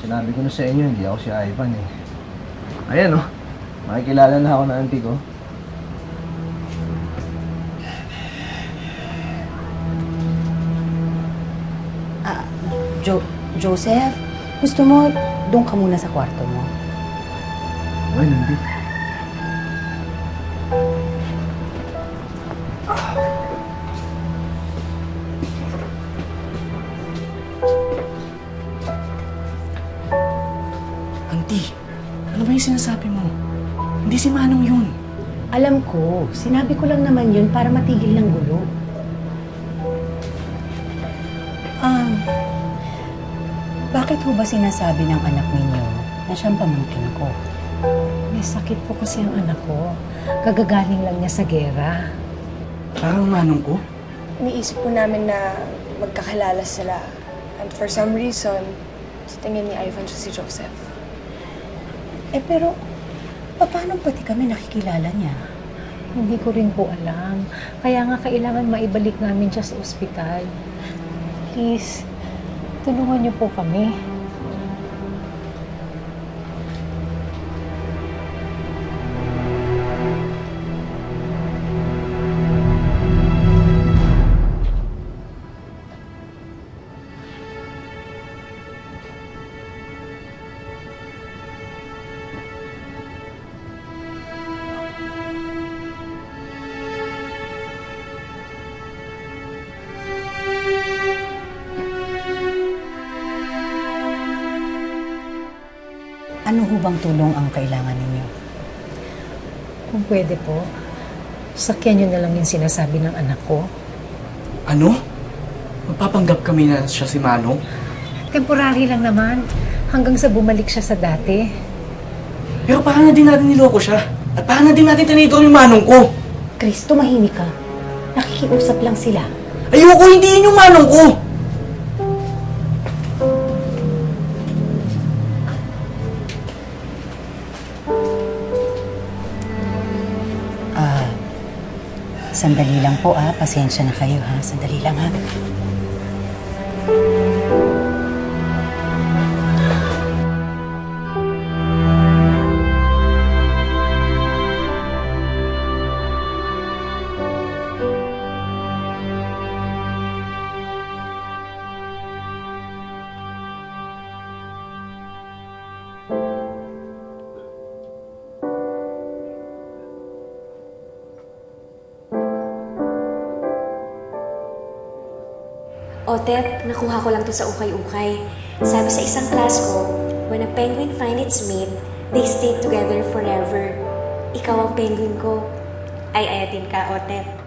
Sinabi ko na sa inyo, hindi ako si Ivan eh. Ayan oh, makikilala na ako ng auntie ko. Ah, Joseph, gusto mo doon ka muna sa kwarto mo? Ay, hindi. Auntie, ano ba yung sinasabi mo? Hindi si Manong yun. Alam ko, sinabi ko lang naman yun para matigil ng gulo. Bakit ho ba sinasabi ng anak ninyo na siyang pamangkin ko? May sakit po kasi ang anak ko. Kagagaling lang niya sa gera. Parang Manong ko? Iniisip po namin na magkakilala sila. And for some reason, sa tingin ni Ivan siya si Joseph. Pero, paano pati kami nakikilala niya? Hindi ko rin po alam. Kaya nga kailangan maibalik namin siya sa ospital. Please, tulungan niyo po kami. Ano ho bang tulong ang kailangan ninyo? Kung pwede po, sakyan niyo na lang yung sinasabi ng anak ko. Ano? Magpapanggap kami na siya si Manong? Temporary lang naman, hanggang sa bumalik siya sa dati. Pero paano na din natin niloko siya? At paano na din natin tinidor yung Manong ko? Chris, tumahimik ka. Nakikiusap lang sila. Ayoko, hindi yun yung Manong ko! Sandali lang po pasensya na kayo sandali lang Otep, nakuha ko lang to sa ukay-ukay. Sabi sa isang class ko, when a penguin find its mate, they stay together forever. Ikaw ang penguin ko. Ay, ayatin ka, Otep.